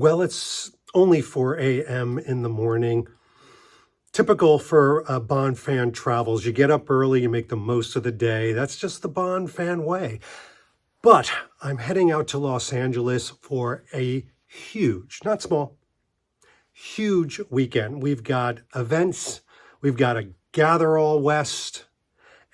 Well, it's only 4 a.m. in the morning. Typical for Bond fan travels. You get up early, you make the most of the day. That's just the Bond fan way. But I'm heading out to Los Angeles for a huge, not small, huge weekend. We've got events, we've got a Gatherall West,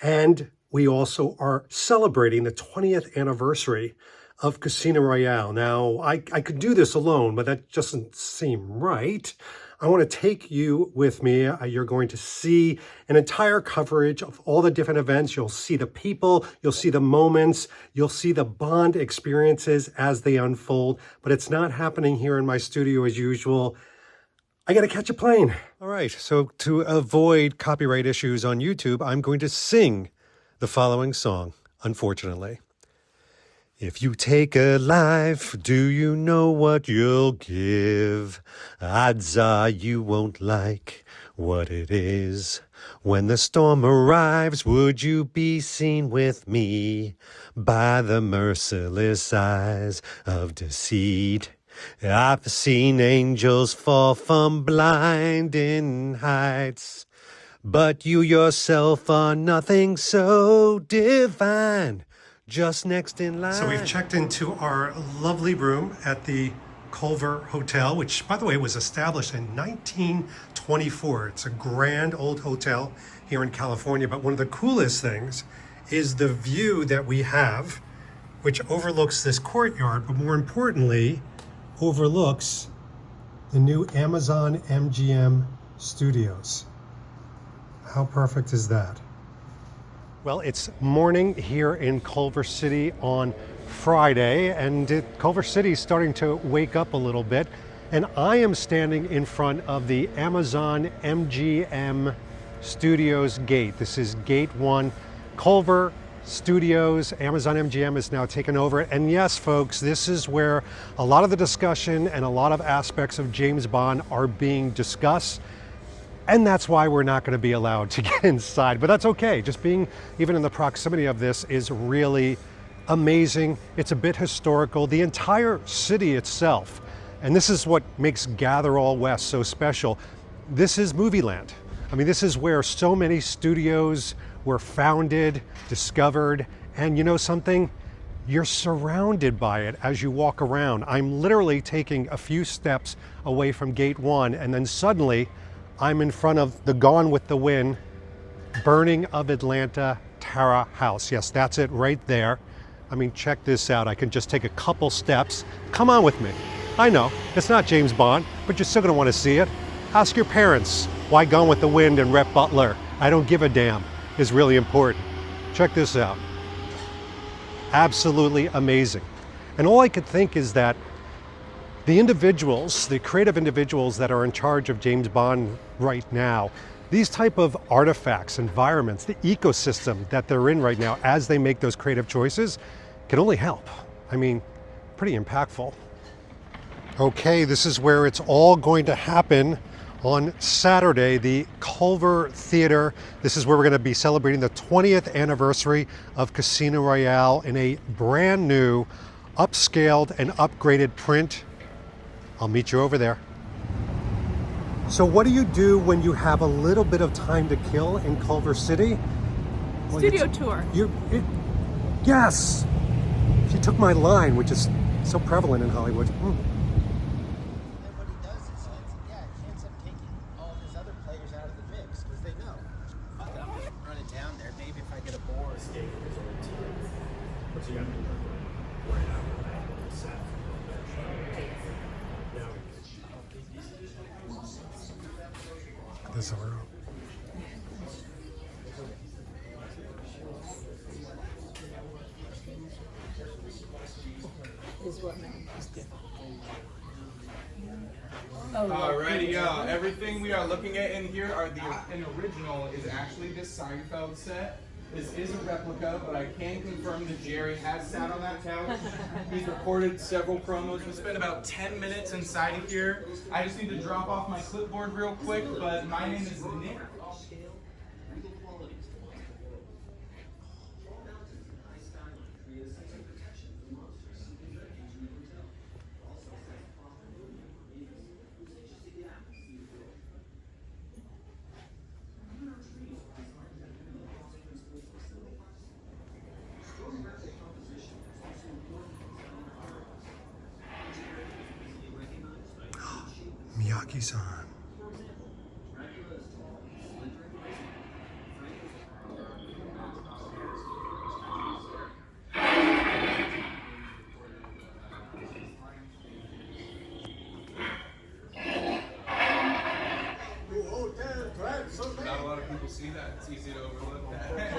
and we also are celebrating the 20th anniversary of Casino Royale. Now, I could do this alone, but that doesn't seem right. I want to take you with me. You're going to see an entire coverage of all the different events. You'll see the people, you'll see the moments, you'll see the Bond experiences as they unfold. But it's not happening here in my studio as usual. I got to catch a plane. All right, so to avoid copyright issues on YouTube, I'm going to sing the following song, unfortunately. If you take a life, do you know what you'll give? Odds are you won't like what it is. When the storm arrives, would you be seen with me by the merciless eyes of deceit? I've seen angels fall from blinding heights, but you yourself are nothing so divine. Just next in line. So we've checked into our lovely room at the Culver Hotel, which, by the way, was established in 1924. It's a grand old hotel here in California. But one of the coolest things is the view that we have, which overlooks this courtyard, but more importantly, overlooks the new Amazon MGM studios. How perfect is that? Well, it's morning here in Culver City on Friday, and Culver City is starting to wake up a little bit. And I am standing in front of the Amazon MGM Studios gate. This is gate 1. Culver Studios, Amazon MGM is now taken over. And yes, folks, this is where a lot of the discussion and a lot of aspects of James Bond are being discussed. And that's why we're not going to be allowed to get inside. But that's okay. Just being even in the proximity of this is really amazing. It's a bit historical. The entire city itself, and this is what makes Gatherall West so special, this is movie land. I mean, this is where so many studios were founded, discovered, and you know something? You're surrounded by it as you walk around. I'm literally taking a few steps away from gate 1, and then suddenly I'm in front of the Gone with the Wind, Burning of Atlanta Tara House. Yes, that's it right there. I mean, check this out. I can just take a couple steps. Come on with me. I know, it's not James Bond, but you're still gonna wanna see it. Ask your parents why Gone with the Wind and Rhett Butler, I don't give a damn, is really important. Check this out. Absolutely amazing. And all I could think is that the individuals, the creative individuals that are in charge of James Bond right now, these type of artifacts, environments, the ecosystem that they're in right now as they make those creative choices can only help. I mean, pretty impactful. Okay, this is where it's all going to happen on Saturday, the Culver Theater. This is where we're going to be celebrating the 20th anniversary of Casino Royale in a brand new, upscaled and upgraded print. I'll meet you over there. So what do you do when you have a little bit of time to kill in Culver City? Well, Studio tour. Yes! She took my line, which is so prevalent in Hollywood. And what he does is, he ends up taking all of his other players out of the mix because they know. I'm just running down there. Maybe if I get a board. What's he got? This over. Is what now? Alrighty, y'all. Everything we are looking at in here are an original is actually this Seinfeld set. This is a replica, but I can confirm that Jerry has sat on that couch. He's recorded several promos. We spent about 10 minutes inside of here. I just need to drop off my clipboard real quick, but my name is Nick. Rocky's on. Not a lot of people see that. It's easy to overlook that.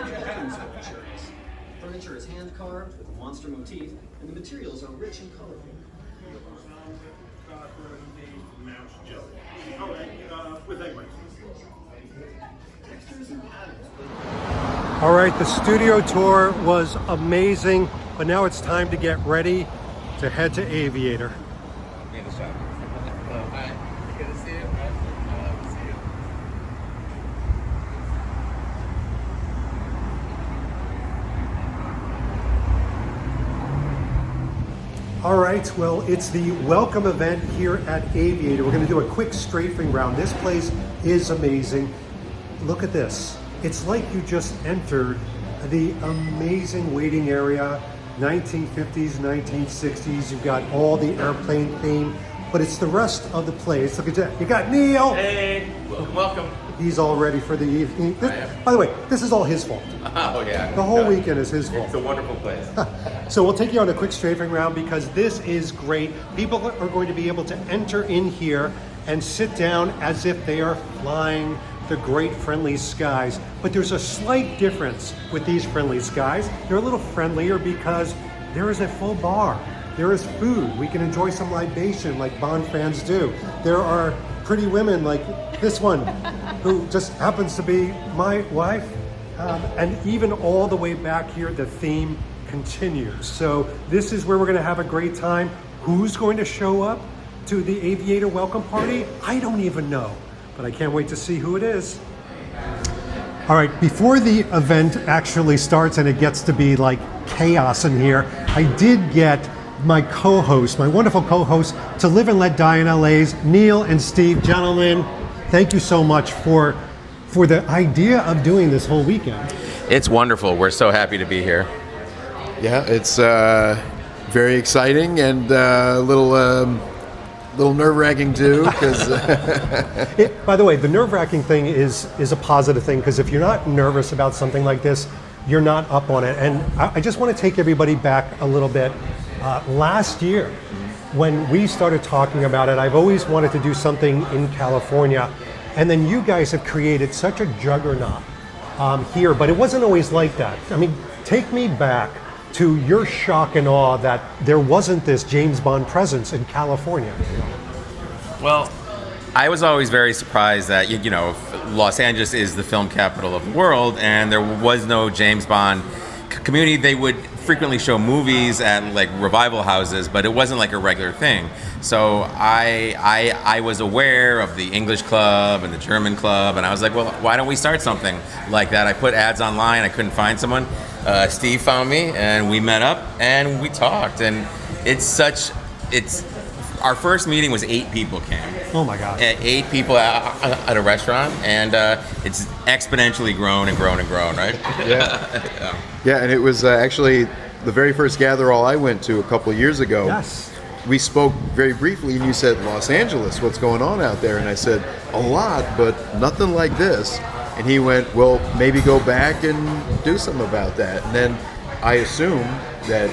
Furniture is hand carved with a monster motif, and the materials are rich and colorful. Mouse jelly. All right, with egg whites. Textures and patterns. All right, the studio tour was amazing, but now it's time to get ready to head to Aviator. Hi. Good to see you. See you. All right, well, it's the welcome event here at Aviator. We're going to do a quick strafing round. This place is amazing. Look at this. It's like you just entered the amazing waiting area, 1950s, 1960s. You've got all the airplane theme, but it's the rest of the place. Look at that. You got Neil. Hey, welcome. He's all ready for the evening. By the way, this is all his fault. Oh yeah. The whole weekend is his fault. It's a wonderful place. So we'll take you on a quick strafing round because this is great. People are going to be able to enter in here and sit down as if they are flying the great friendly skies. But there's a slight difference with these friendly skies. They're a little friendlier because there is a full bar. There is food. We can enjoy some libation like Bond fans do. There are pretty women like this one who just happens to be my wife. And even all the way back here, the theme continues. So this is where we're gonna have a great time. Who's going to show up to the Aviator welcome party? I don't even know, but I can't wait to see who it is. All right, before the event actually starts and it gets to be like chaos in here, I did get my co-host, my wonderful co-host to Live and Let Die in LA's Neil and Steve. Gentlemen, thank you so much for the idea of doing this whole weekend. It's wonderful. We're so happy to be here. Yeah, it's very exciting and a little nerve-wracking too. Because By the way, the nerve-wracking thing is a positive thing because if you're not nervous about something like this, you're not up on it. And I just want to take everybody back a little bit. Last year, when we started talking about it, I've always wanted to do something in California. And then you guys have created such a juggernaut here, but it wasn't always like that. I mean, take me back to your shock and awe that there wasn't this James Bond presence in California. Well, I was always very surprised that, you know, Los Angeles is the film capital of the world, and there was no James Bond community. They would frequently show movies at like revival houses, but it wasn't like a regular thing. So I was aware of the English club and the German club, and I was like, well, why don't we start something like that? I put ads online. I couldn't find someone. Steve found me, and we met up and we talked. And our first meeting was 8 people came. Oh my God. 8 people at a restaurant, and it's exponentially grown and grown and grown, right? yeah, yeah, and it was actually the very first Gatherall I went to a couple of years ago. Yes. We spoke very briefly, and you said, Los Angeles, what's going on out there? And I said, a lot, but nothing like this. And he went, well, maybe go back and do something about that. And then I assumed that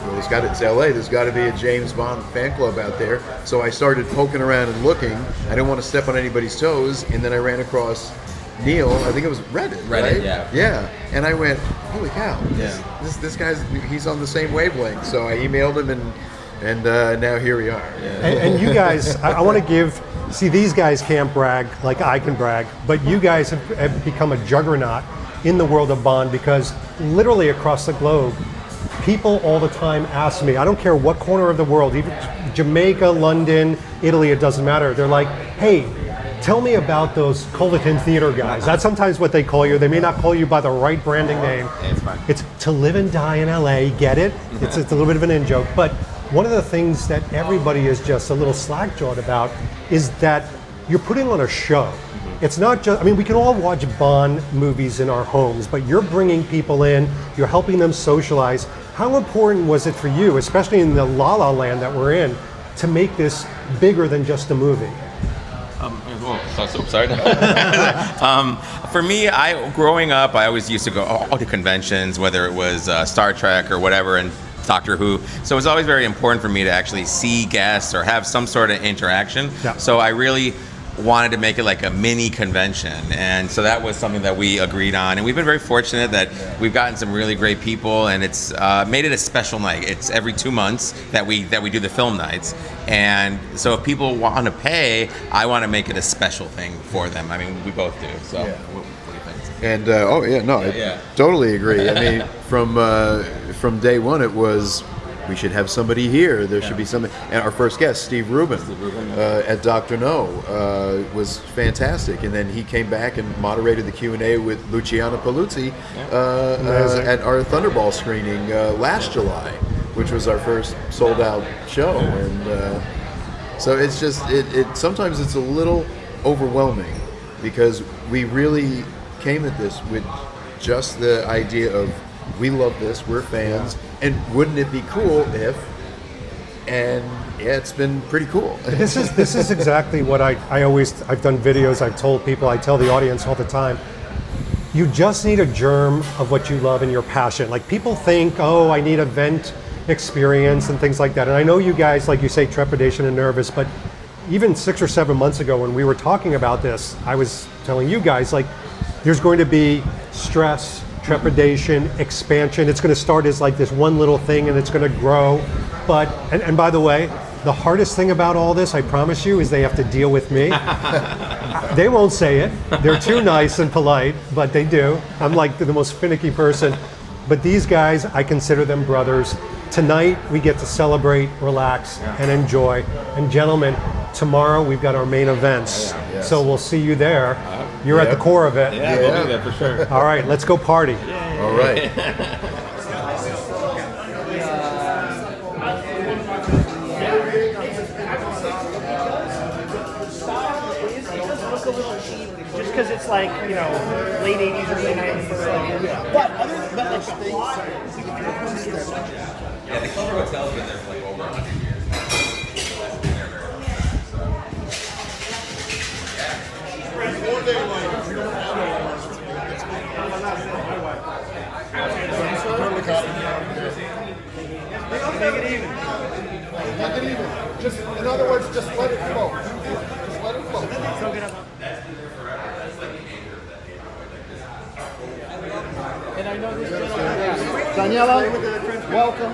it's LA, there's got to be a James Bond fan club out there. So I started poking around and looking. I didn't want to step on anybody's toes. And then I ran across Neil, I think it was Reddit, right? Yeah. Yeah. And I went, holy cow, this guy's, he's on the same wavelength. So I emailed him and now here we are. And you guys, I want to see, these guys can't brag like I can brag, but you guys have become a juggernaut in the world of Bond because literally across the globe, people all the time ask me, I don't care what corner of the world, even Jamaica, London, Italy, it doesn't matter. They're like, hey, tell me about those Culver Theater guys. That's sometimes what they call you. They may not call you by the right branding name. It's fine. It's To Live and Die in LA, get it? It's a little bit of an in-joke, but one of the things that everybody is just a little slack-jawed about is that you're putting on a show. It's not just, I mean, we can all watch Bond movies in our homes, but you're bringing people in, you're helping them socialize. How important was it for you, especially in the La La Land that we're in, to make this bigger than just a movie? so sorry. For me, growing up, I always used to go to conventions, whether it was Star Trek or whatever, and Doctor Who. So it was always very important for me to actually see guests or have some sort of interaction. Yeah. So I really wanted to make it like a mini convention, and so that was something that we agreed on, and we've been very fortunate that we've gotten some really great people, and it's made it a special night. It's every 2 months that we do the film nights, and so if people want to pay, I want to make it a special thing for them. I mean, we both do. So what do you think? And I totally agree. I mean, from day one, it was we should have somebody here. There should be somebody. And our first guest, Steve Rubin, at Dr. No, was fantastic. And then he came back and moderated the Q&A with Luciana Paluzzi at our Thunderball screening last July, which was our first sold-out show. And so it's just sometimes it's a little overwhelming because we really came at this with just the idea of we love this, we're fans, and wouldn't it be cool if? And yeah, it's been pretty cool. This is exactly what I've done videos, I've told people, I tell the audience all the time. You just need a germ of what you love and your passion. Like people think, oh, I need event experience and things like that. And I know you guys, like you say, trepidation and nervous, but even 6 or 7 months ago when we were talking about this, I was telling you guys, like, there's going to be stress, trepidation, expansion. It's going to start as like this one little thing and it's going to grow. But, and by the way, the hardest thing about all this, I promise you, is they have to deal with me. They won't say it. They're too nice and polite, but they do. I'm like the most finicky person. But these guys, I consider them brothers. Tonight, we get to celebrate, relax, and enjoy. And gentlemen, tomorrow we've got our main events. So we'll see you there. You're at the core of it. Yeah, we'll do that for sure. All right, let's go party. All right. Just because it's like, you know, late 80s, early 90s. But like Yeah, the Culver Hotel's been there for like over 100 years. Make it even. Make it even. Just, in other words, just let it flow. Just let it flow. And I know this gentleman. Daniela, welcome.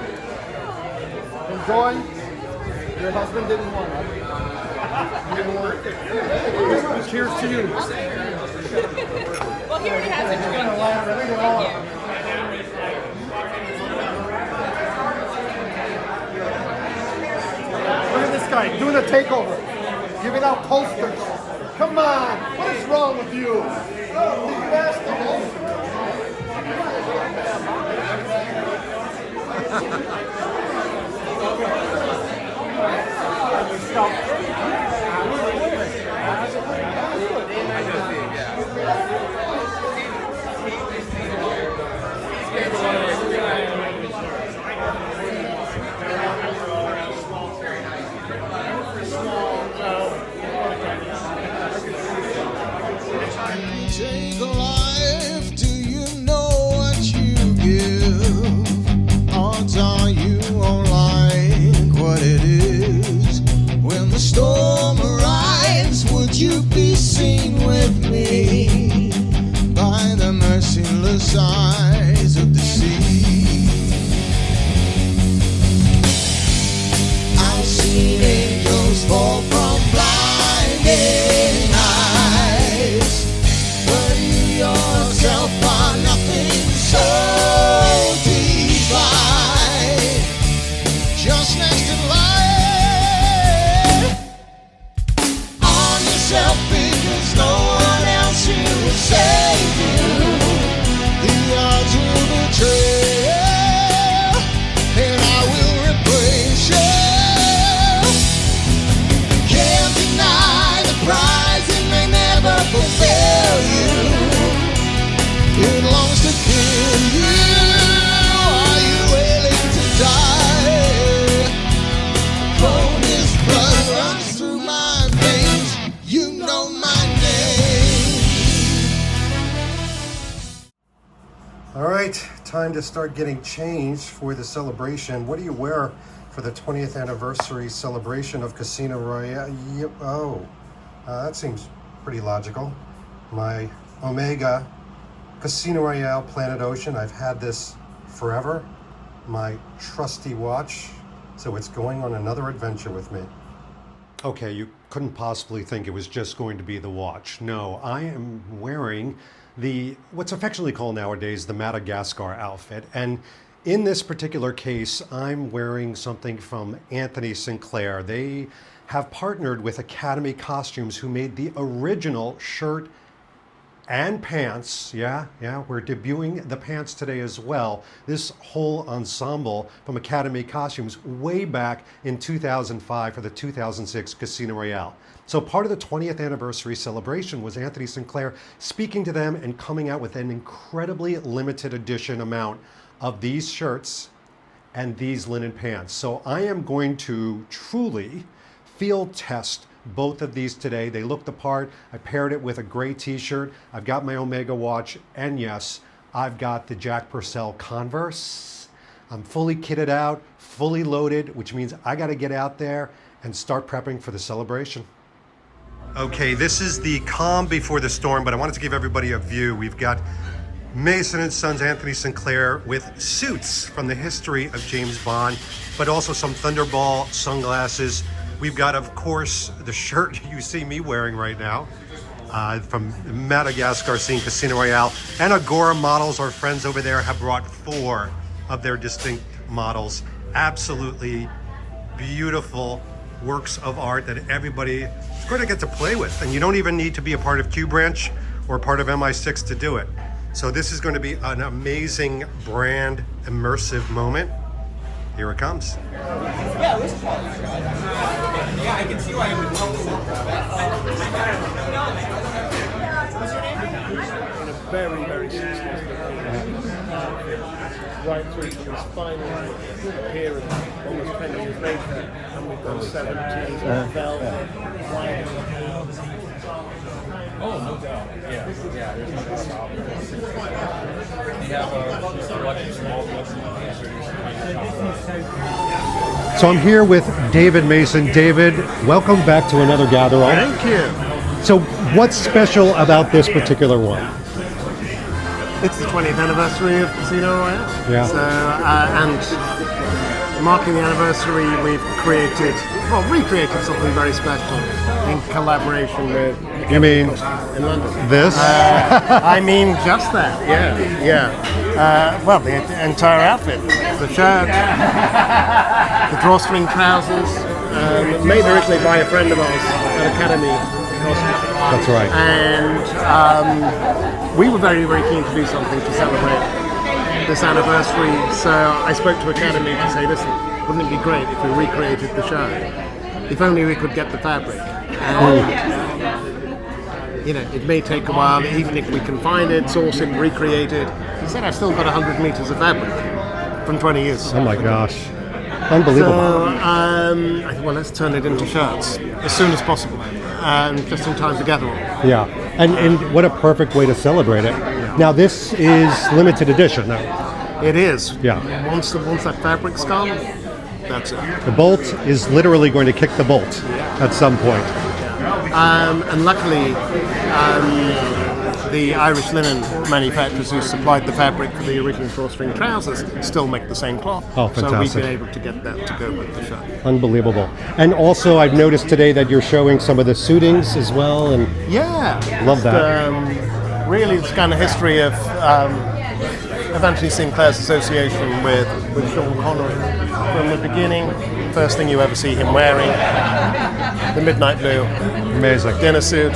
Enjoy. Your husband didn't want it. Cheers to you. Well, he already has a drink. Look at this guy doing a takeover, giving out posters. Come on, what is wrong with you? Oh, did you ask the host? Take life, do you know what you give? Odds are you won't like what it is when the time to start getting changed for the celebration. What do you wear for the 20th anniversary celebration of Casino Royale? That seems pretty logical. My Omega Casino Royale Planet Ocean. I've had this forever. My trusty watch. So it's going on another adventure with me. Okay, you couldn't possibly think it was just going to be the watch. No, I am wearing what's affectionately called nowadays the Madagascar outfit. And in this particular case, I'm wearing something from Anthony Sinclair. They have partnered with Academy Costumes, who made the original shirt and pants. Yeah, we're debuting the pants today as well. This whole ensemble from Academy Costumes way back in 2005 for the 2006 Casino Royale. So part of the 20th anniversary celebration was Anthony Sinclair speaking to them and coming out with an incredibly limited edition amount of these shirts and these linen pants. So I am going to truly field test both of these today. They look the part. I paired it with a gray t-shirt. I've got my Omega watch, and yes, I've got the Jack Purcell Converse. I'm fully kitted out, fully loaded, which means I got to get out there and start prepping for the celebration. Okay, this is the calm before the storm, but I wanted to give everybody a view. We've got Mason and Sons Anthony Sinclair with suits from the history of James Bond, but also some Thunderball sunglasses. We've got, of course, the shirt you see me wearing right now from Madagascar scene Casino Royale. And Agora Models, our friends over there, have brought 4 of their distinct models. Absolutely beautiful works of art that everybody is going to get to play with. And you don't even need to be a part of Q Branch or part of MI6 to do it. So this is going to be an amazing brand immersive moment. Here it comes. Yeah, it was fun. Yeah, I can see why it would help. What's your name? In a very, very 60s right through to this final appearance almost 10 years later, and we've got 70s velvet, white. Oh, no doubt. Yeah, there's no doubt about it. We have a bunch of small So I'm here with David Mason. David, welcome back to another Gatherall. Thank you. So what's special about this particular one? It's the 20th anniversary of Casino Royale. Yeah. So, and marking the anniversary, we've recreated something very special in collaboration with. You mean in London? This? I mean just that. Yeah. Well, the entire outfit, the shirt, the drawstring trousers, made originally by a friend of ours at Academy. That's right. And we were very, very keen to do something to celebrate this anniversary. So I spoke to Academy to say, listen, wouldn't it be great if we recreated the shirt? If only we could get the fabric. And, it may take a while, even if we can find it, source it, recreate it. He said, I've still got 100 meters of fabric from 20 years. Oh my gosh. Unbelievable. So, I thought, well, let's turn it into shirts as soon as possible. Just in time for Gatherall. Yeah, and what a perfect way to celebrate it. Yeah. Now this is limited edition though. It is. Yeah. Once that fabric's gone, that's it. The bolt is literally going to kick the bolt at some point. And luckily, the Irish linen manufacturers who supplied the fabric for the original drawstring trousers still make the same cloth. Oh, fantastic. So we've been able to get that to go with the shirt. Unbelievable. And also I've noticed today that you're showing some of the suitings as well. And love that. Really, it's kind of history of Anthony Sinclair's association with Sean Connery. From the beginning, first thing you ever see him wearing, the midnight blue. Amazing. Dinner suit,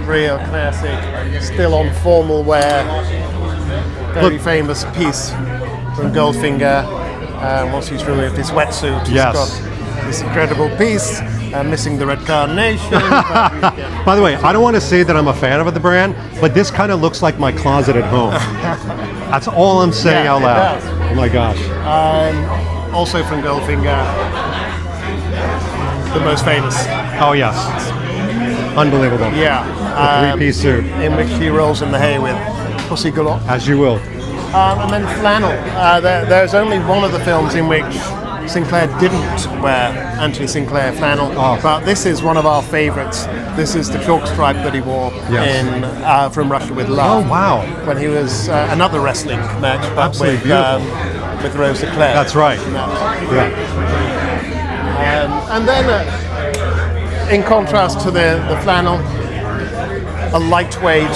real classic, still on formal wear. Very famous piece from Goldfinger. Once he's removed his wetsuit, he's got this incredible piece, missing the red carnation. By the way, I don't want to say that I'm a fan of the brand, but this kind of looks like my closet at home. That's all I'm saying out loud. Oh my gosh. Also from Goldfinger, the most famous. Oh yes. Unbelievable. Yeah. A three-piece suit. In which he rolls in the hay with Pussy Galore. As you will. And then flannel. There's only one of the films in which Sinclair didn't wear Anthony Sinclair flannel, but this is one of our favourites. This is the chalk stripe that he wore in From Russia with Love. Oh, wow. When he was another wrestling match, but Absolutely with Rosa Claire. That's right. Yeah. And then, in contrast to the flannel, a lightweight,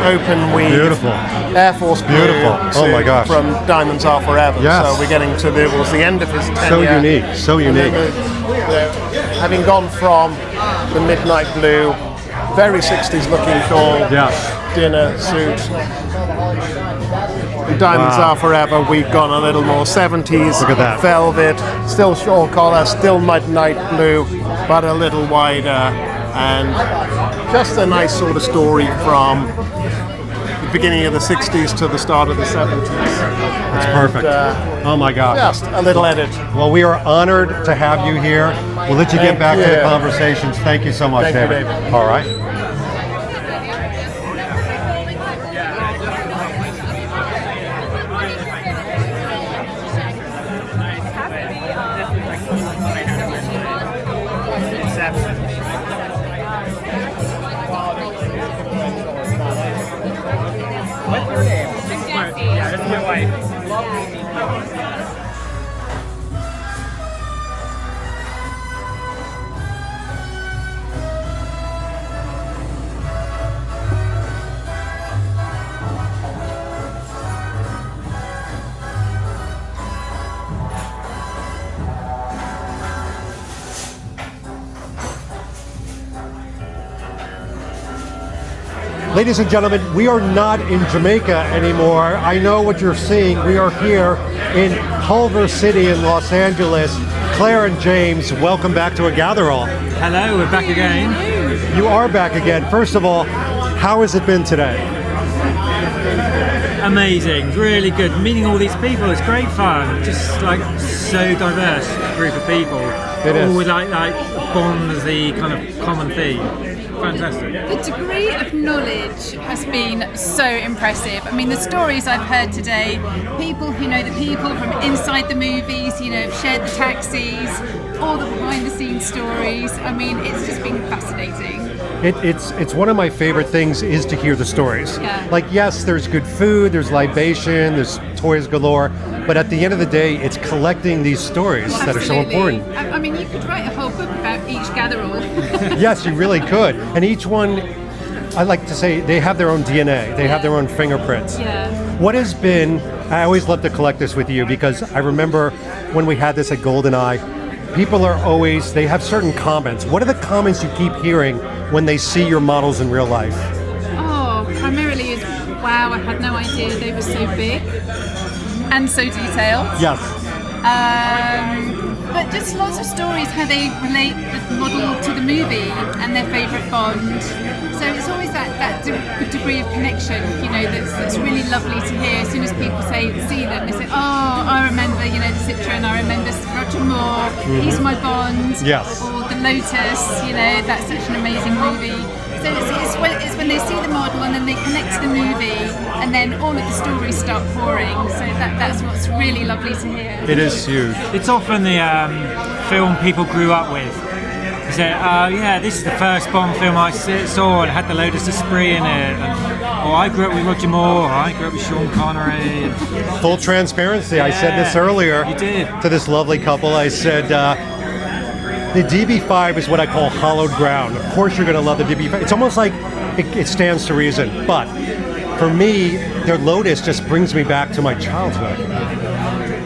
open weave, Beautiful. Air Force Blue. Beautiful. Oh my gosh. From Diamonds Are Forever. Yes. So we're getting towards the end of his tenure. So unique. So unique. Having gone from the midnight blue, very 60s looking tall dinner suit. Diamonds Are Forever, we've gone a little more 70s. Look at that. Velvet, still short collar, still midnight blue, but a little wider. And just a nice sort of story from the beginning of the 60s to the start of the 70s. That's perfect. Oh my gosh. Just a little edit. Well, we are honored to have you here. We'll let you get back to the conversations. Thank you so much, Thank you, David. David. All right. What's your name? Yeah, that's my wife. Ladies and gentlemen, we are not in Jamaica anymore. I know what you're seeing. We are here in Culver City in Los Angeles. Claire and James, welcome back to a Gatherall. Hello, we're back again. You are back again. First of all, how has it been today? Amazing, really good. Meeting all these people, it's great fun. Just like so diverse group of people. It is. All with like bond as the kind of common theme. Fantastic. The degree of knowledge has been so impressive. I mean, the stories I've heard today, people who know the people from inside the movies, you know, have shared the taxis, all the behind the scenes stories. I mean, it's just been fascinating. It's one of my favorite things is to hear the stories. Yeah. Like, yes, there's good food, there's libation, there's toys galore, but at the end of the day, it's collecting these stories that are so important. I mean, you could write a whole book about each Gatherall. Yes, you really could. And each one, I like to say, they have their own DNA. They have their own fingerprints. Yeah. What has been, I always love to collect this with you because I remember when we had this at GoldenEye, people are always, they have certain comments. What are the comments you keep hearing when they see your models in real life? Oh, primarily is, wow, I had no idea they were so big and so detailed. Yes. But just lots of stories how they relate the model to the movie and their favourite Bond. So it's always that degree of connection, you know, that's really lovely to hear. As soon as people see them, they say, oh, I remember, you know, the Citroen, I remember Roger Moore, he's my Bond. Yes. Or the Lotus, you know, that's such an amazing movie. So it's when they see the model and then they connect to the movie and then all of the stories start pouring. So that's what's really lovely to hear. It is huge. It's often the film people grew up with. They say, yeah, this is the first Bond film I saw and it had the Lotus Esprit in it. Or I grew up with Roger Moore, or I grew up with Sean Connery. Full transparency, I said this earlier You did. to this lovely couple. I said, the DB5 is what I call hallowed ground. Of course you're going to love the DB5. It's almost like it stands to reason. But for me, their Lotus just brings me back to my childhood.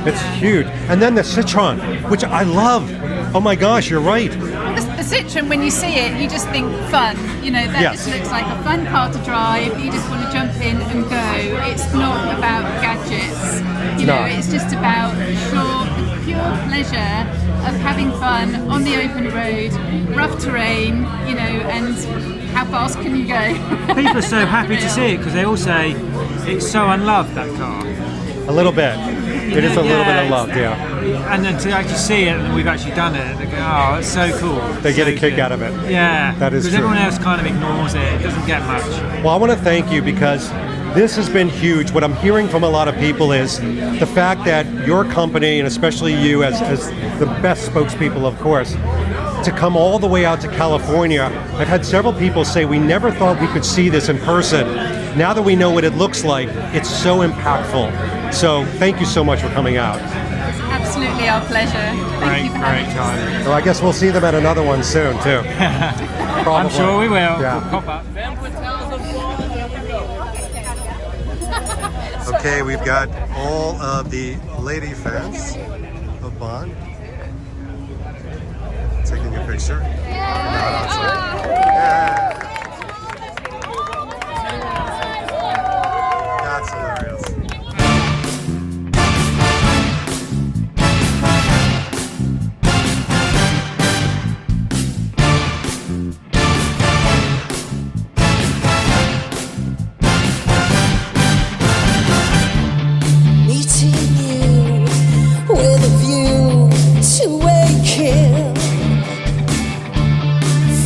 It's huge. And then the Citroen, which I love. Oh my gosh, you're right. The Citroen, when you see it, you just think fun. You know, that Yes. just looks like a fun car to drive. You just want to jump in and go. It's not about gadgets. You know, it's just about the pure pleasure of having fun on the open road, rough terrain, you know, and how fast can you go? People are so happy to see it because they all say it's so unloved, that car. A little bit. It is a little bit unloved, yeah. And then to actually see it and we've actually done it, they go, oh, it's so cool. They get so a kick good. out of it. Yeah. That is Because true. everyone else kind of ignores it. It doesn't get much. Well, I want to thank you because This has been huge. What I'm hearing from a lot of people is the fact that your company, and especially you as the best spokespeople, of course, to come all the way out to California. I've had several people say we never thought we could see this in person. Now that we know what it looks like, it's so impactful. So thank you so much for coming out. Absolutely our pleasure. Thank you for having us. Well, I guess we'll see them at another one soon, too. I'm sure we will. Yeah. We'll pop up. Okay, we've got all of the lady fans of Bond taking a picture. That's hilarious. Meeting you with a view to a kill.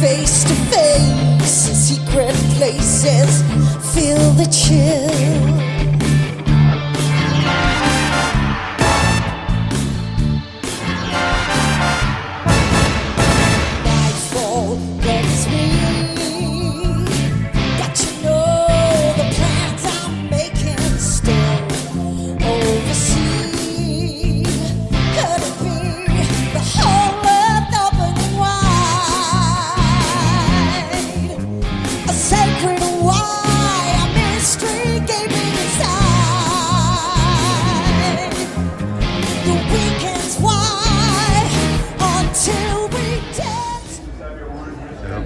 Face to face in secret places, feel the chill. Nightfall gets me, got to know the plans I'm making still. Oversee, could it be the whole earth open wide? A sacred why, a mystery gaping inside. The weekend's wide until we dance.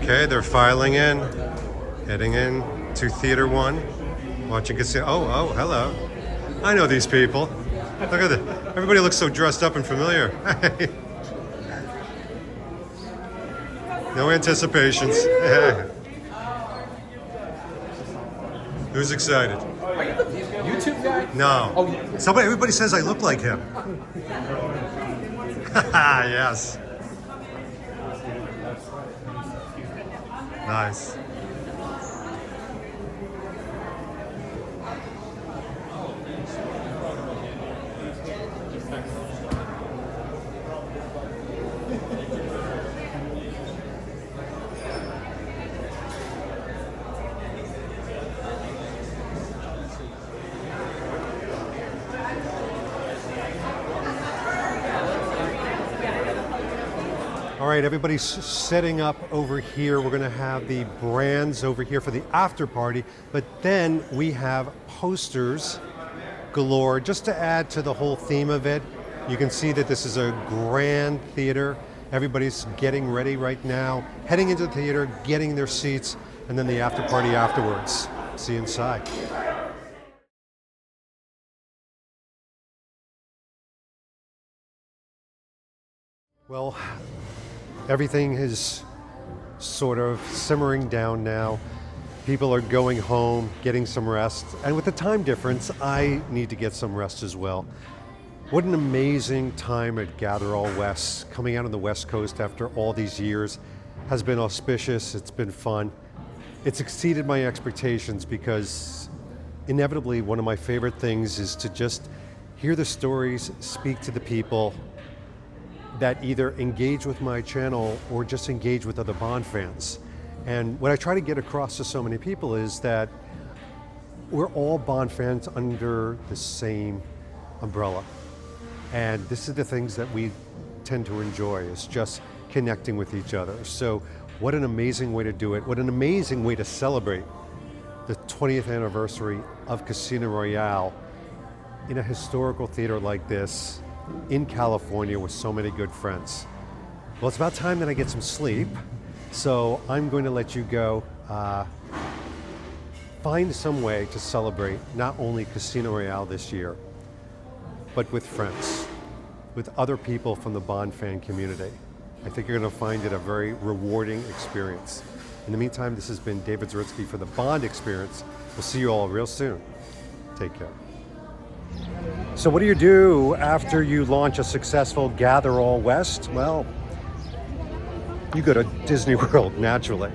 Okay, they're filing in, heading in to Theater 1, watching Casino. Oh, hello. I know these people. Look at that. Everybody looks so dressed up and familiar. No anticipations. Who's excited? Are you the YouTube guy? No. Oh, Everybody says I look like him. Yes. Nice. All right, everybody's setting up over here. We're going to have the brands over here for the after party, but then we have posters galore just to add to the whole theme of it. You can see that this is a grand theater. Everybody's getting ready right now, heading into the theater, getting their seats, and then the after party afterwards. See you inside. Well, everything is sort of simmering down now. People are going home, getting some rest. And with the time difference, I need to get some rest as well. What an amazing time at Gatherall West. Coming out on the West Coast after all these years has been auspicious. It's been fun. It's exceeded my expectations because inevitably one of my favorite things is to just hear the stories, speak to the people that either engage with my channel or just engage with other Bond fans. And what I try to get across to so many people is that we're all Bond fans under the same umbrella. And this is the things that we tend to enjoy, is just connecting with each other. So what an amazing way to do it. What an amazing way to celebrate the 20th anniversary of Casino Royale in a historical theater like this in California with so many good friends. Well, it's about time that I get some sleep, so I'm going to let you go. Find some way to celebrate not only Casino Royale this year, but with friends, with other people from the Bond fan community. I think you're going to find it a very rewarding experience. In the meantime, this has been David Zaritsky for the Bond Experience. We'll see you all real soon. Take care. So what do you do after you launch a successful Gatherall West? Well, you go to Disney World, naturally.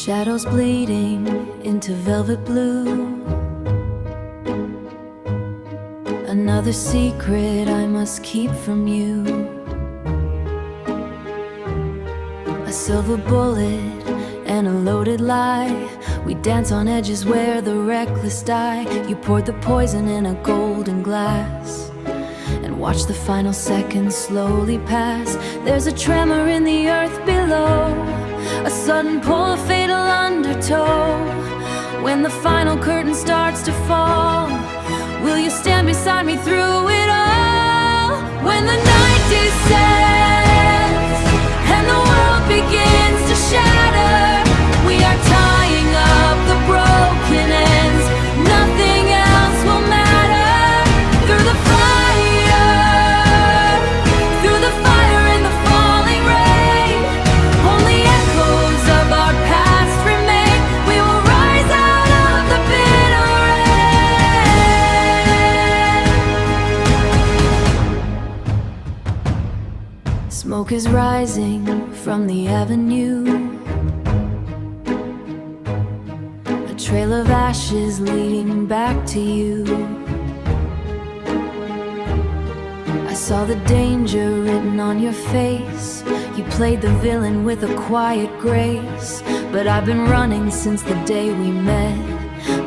Shadows bleeding into velvet blue. Another secret I must keep from you. A silver bullet and a loaded lie. We dance on edges where the reckless die. You poured the poison in a golden glass and watch the final seconds slowly pass. There's a tremor in the earth below, a sudden pull, a fatal undertow. When the final curtain starts to fall, will you stand beside me through it all? When the night descends and the world begins to shatter, we are tying up the broken ends. Nothing else will matter. Through the fire, through the fire and the falling rain, only echoes of our past remain. We will rise out of the bitter rain. Smoke is rising from the avenue, a trail of ashes leading back to you. I saw the danger written on your face. You played the villain with a quiet grace. But I've been running since the day we met,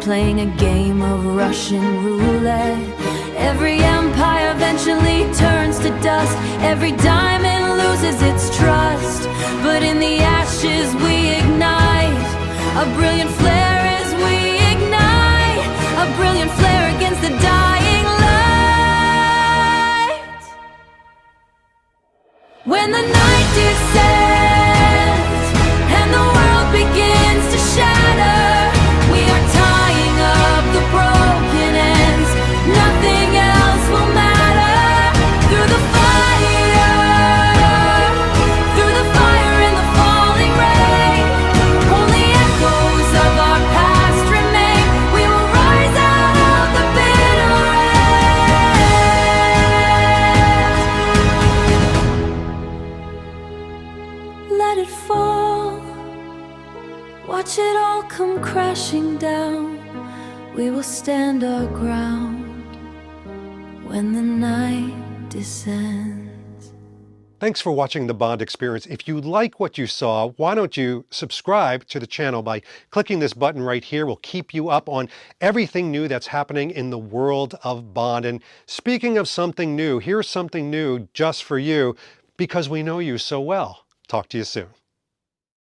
playing a game of Russian roulette. Every empire eventually turns to dust. Every diamond loses its trust. But in the ashes we ignite a brilliant flare as we ignite a brilliant flare against the dying light. When the night descends and the world begins to shatter, we are tying up the broken ends. Nothing else will matter. Through the fire, through the fire and the falling rain, only echoes of our past remain. We will rise out of the bitter end. Let it fall, watch it all come crashing down. We will stand our ground when the night descends. Thanks for watching the Bond Experience. If you like what you saw, why don't you subscribe to the channel by clicking this button right here. We'll keep you up on everything new that's happening in the world of Bond. And speaking of something new, here's something new just for you because we know you so well. Talk to you soon.